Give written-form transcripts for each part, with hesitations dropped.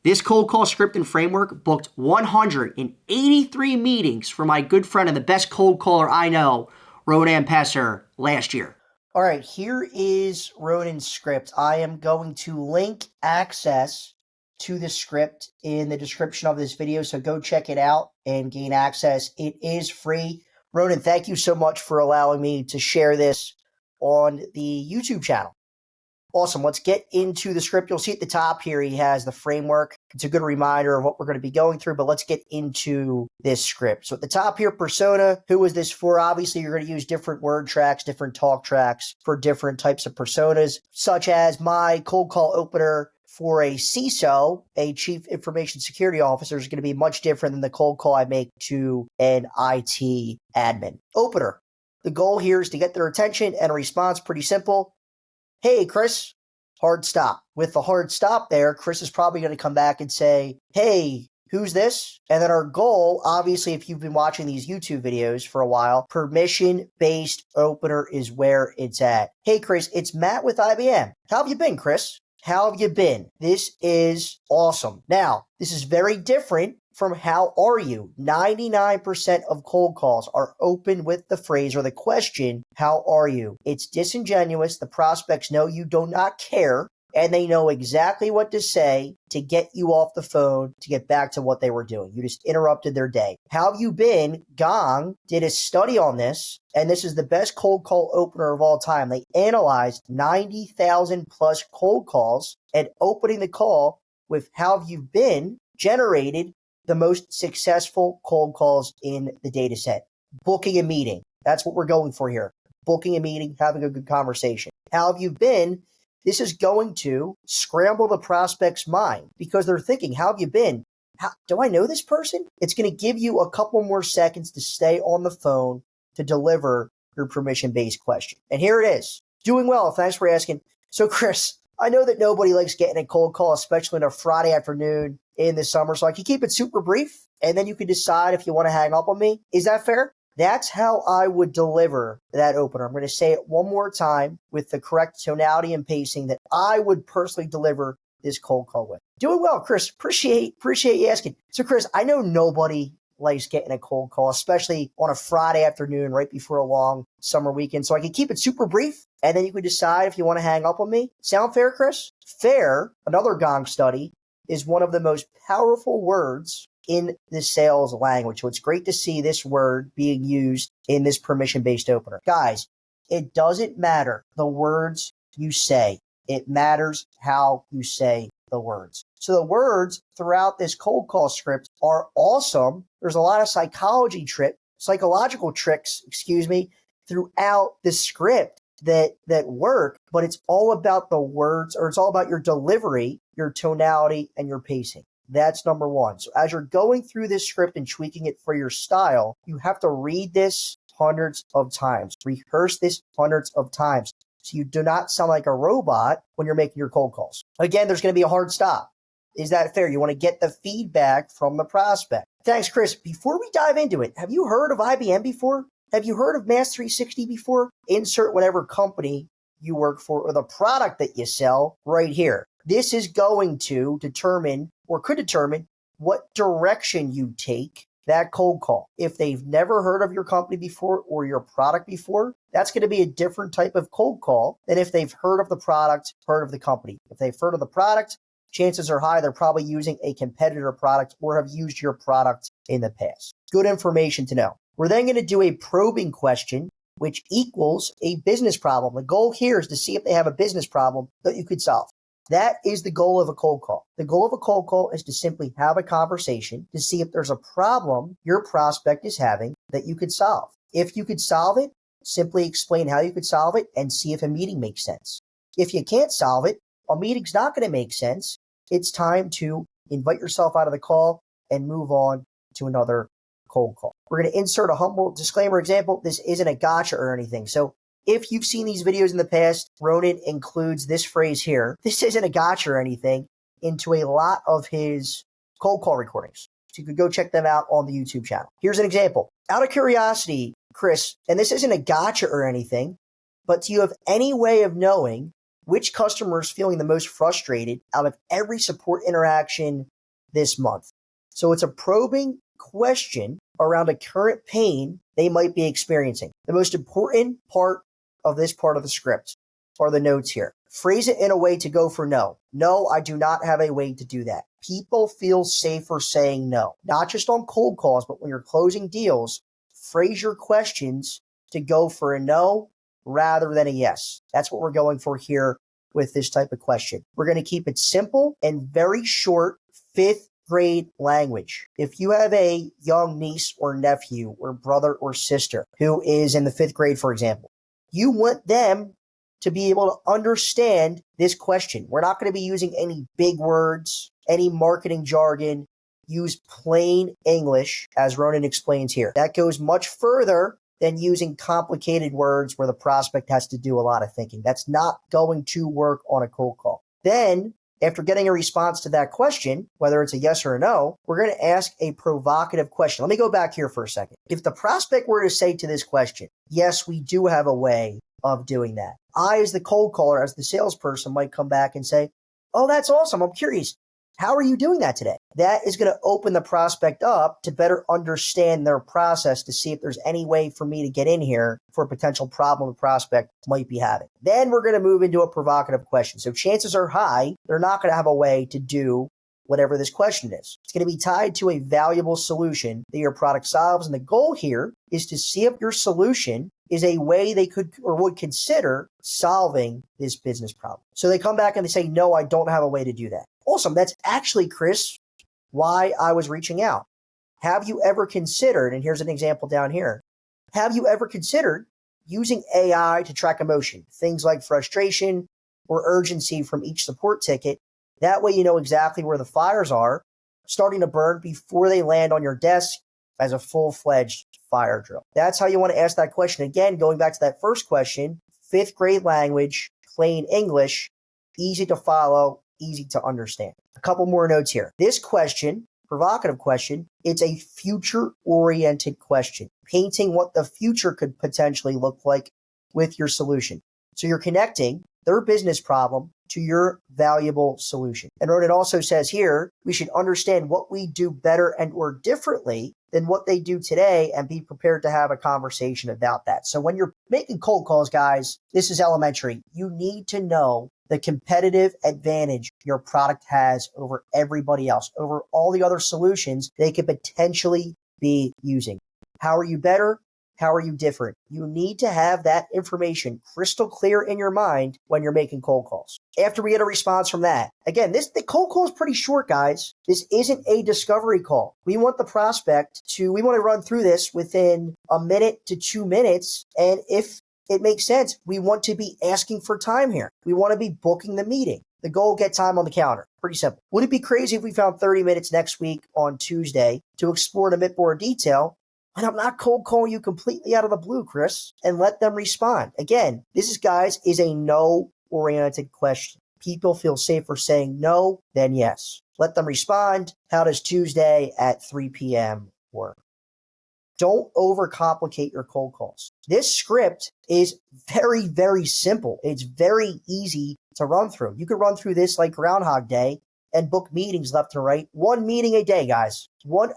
This cold call script and framework booked 183 meetings for my good friend and the best cold caller I know, Ronan Pesser, last year. All right, here is Ronan's script. I am going to link access to the script in the description of this video, so go check it out and gain access. It is free. Ronan, thank you so much for allowing me to share this on the YouTube channel. Awesome. Let's get into the script. You'll see at the top here, he has the framework. It's a good reminder of what we're going to be going through, but let's get into this script. So at the top here, persona, who is this for? Obviously, you're going to use different word tracks, different talk tracks for different types of personas, such as my cold call opener for a CISO, a Chief Information Security Officer, is going to be much different than the cold call I make to an IT admin. Opener. The goal here is to get their attention and a response. Pretty simple. Hey, Chris, hard stop. With the hard stop there, Chris is probably going to come back and say, hey, who's this? And then our goal, obviously, if you've been watching these YouTube videos for a while, permission-based opener is where it's at. Hey, Chris, it's Matt with IBM. How have you been, Chris? How have you been? This is awesome. Now, this is very different from how are you? 99% of cold calls are open with the phrase or the question, how are you? It's disingenuous. The prospects know you do not care, and they know exactly what to say to get you off the phone to get back to what they were doing. You just interrupted their day. How have you been? Gong did a study on this, and this is the best cold call opener of all time. They analyzed 90,000 plus cold calls, and opening the call with how have you been generated the most successful cold calls in the data set. Booking a meeting. That's what we're going for here. Booking a meeting, having a good conversation. How have you been? This is going to scramble the prospect's mind because they're thinking, how have you been? Do I know this person? It's going to give you a couple more seconds to stay on the phone to deliver your permission-based question. And here it is. Doing well. Thanks for asking. So, Chris, I know that nobody likes getting a cold call, especially on a Friday afternoon in the summer. So I can keep it super brief, and then you can decide if you want to hang up on me. Is that fair? That's how I would deliver that opener. I'm going to say it one more time with the correct tonality and pacing that I would personally deliver this cold call with. Doing well, Chris. Appreciate you asking. So, Chris, I know nobody likes getting a cold call, especially on a Friday afternoon right before a long summer weekend. So I can keep it super brief, and then you can decide if you want to hang up on me. Sound fair, Chris? Fair, another Gong study, is one of the most powerful words in the sales language. So it's great to see this word being used in this permission-based opener. Guys, it doesn't matter the words you say. It matters how you say the words. So the words throughout this cold call script are awesome. There's a lot of psychological tricks, throughout the script that work, but it's all about the words, or it's all about your delivery, your tonality, and your pacing. That's number one. So as you're going through this script and tweaking it for your style, you have to read this hundreds of times, rehearse this hundreds of times, so you do not sound like a robot when you're making your cold calls. Again, there's going to be a hard stop. Is that fair? You want to get the feedback from the prospect. Thanks, Chris. Before we dive into it, have you heard of IBM before? Have you heard of Mass 360 before? Insert whatever company you work for or the product that you sell right here. This is going to determine, or could determine, what direction you take that cold call. If they've never heard of your company before or your product before, that's going to be a different type of cold call than if they've heard of the product, heard of the company. If they've heard of the product, chances are high they're probably using a competitor product or have used your product in the past. Good information to know. We're then going to do a probing question, which equals a business problem. The goal here is to see if they have a business problem that you could solve. That is the goal of a cold call. The goal of a cold call is to simply have a conversation to see if there's a problem your prospect is having that you could solve. If you could solve it, simply explain how you could solve it and see if a meeting makes sense. If you can't solve it, a meeting's not going to make sense. It's time to invite yourself out of the call and move on to another cold call. We're going to insert a humble disclaimer example. This isn't a gotcha or anything. So if you've seen these videos in the past, Ronan includes this phrase here. This isn't a gotcha or anything into a lot of his cold call recordings. So you could go check them out on the YouTube channel. Here's an example. Out of curiosity, Chris, and this isn't a gotcha or anything, but do you have any way of knowing which customer is feeling the most frustrated out of every support interaction this month. So it's a probing question around a current pain they might be experiencing. The most important part of this part of the script are the notes here. Phrase it in a way to go for no. No, I do not have a way to do that. People feel safer saying no, not just on cold calls, but when you're closing deals, phrase your questions to go for a no rather than a yes. That's what we're going for here with this type of question. We're going to keep it simple and very short, 5th grade language. If you have a young niece or nephew or brother or sister who is in the 5th grade, for example, you want them to be able to understand this question. We're not going to be using any big words, any marketing jargon. Use plain English, as Ronan explains here. That goes much further than using complicated words where the prospect has to do a lot of thinking. That's not going to work on a cold call. Then, after getting a response to that question, whether it's a yes or a no, we're going to ask a provocative question. Let me go back here for a second. If the prospect were to say to this question, yes, we do have a way of doing that, I, as the cold caller, as the salesperson, might come back and say, oh, that's awesome. I'm curious. How are you doing that today? That is going to open the prospect up to better understand their process to see if there's any way for me to get in here for a potential problem the prospect might be having. Then we're going to move into a provocative question. So chances are high they're not going to have a way to do whatever this question is. It's going to be tied to a valuable solution that your product solves. And the goal here is to see if your solution is a way they could or would consider solving this business problem. So they come back and they say, no, I don't have a way to do that. Awesome. That's actually, Chris, why I was reaching out. Have you ever considered, and here's an example down here, have you ever considered using AI to track emotion, things like frustration or urgency from each support ticket? That way you know exactly where the fires are starting to burn before they land on your desk as a full-fledged fire drill. That's how you want to ask that question. Again, going back to that first question, 5th grade language, plain English, easy to follow, easy to understand. A couple more notes here. This question, provocative question, it's a future-oriented question, painting what the future could potentially look like with your solution. So you're connecting their business problem to your valuable solution. And Ronan also says here, we should understand what we do better and or differently than what they do today and be prepared to have a conversation about that. So when you're making cold calls, guys, this is elementary. You need to know the competitive advantage your product has over everybody else, over all the other solutions they could potentially be using. How are you better? How are you different? You need to have that information crystal clear in your mind when you're making cold calls. After we get a response from that, again, the cold call is pretty short, guys. This isn't a discovery call. We want the prospect we want to run through this within a minute to 2 minutes. And if it makes sense, we want to be asking for time here. We want to be booking the meeting. The goal, get time on the calendar. Pretty simple. Would it be crazy if we found 30 minutes next week on Tuesday to explore in a bit more detail? And I'm not cold calling you completely out of the blue, Chris, and let them respond. Again, this is a no-oriented question. People feel safer saying no than yes. Let them respond. How does Tuesday at 3 p.m. work? Don't overcomplicate your cold calls. This script is very, very simple. It's very easy to run through. You can run through this like Groundhog Day and book meetings left and right. 1 meeting a day, guys.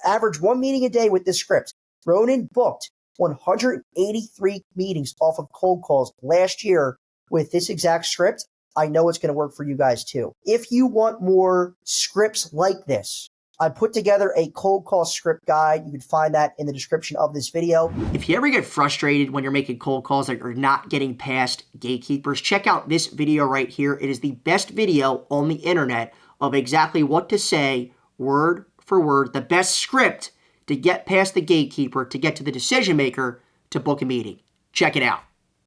Average 1 meeting a day with this script. Ronan booked 183 meetings off of cold calls last year with this exact script. I know it's going to work for you guys too. If you want more scripts like this, I put together a cold call script guide. You can find that in the description of this video. If you ever get frustrated when you're making cold calls that you're not getting past gatekeepers, check out this video right here. It is the best video on the internet of exactly what to say, word for word, the best script to get past the gatekeeper, to get to the decision maker, to book a meeting. Check it out.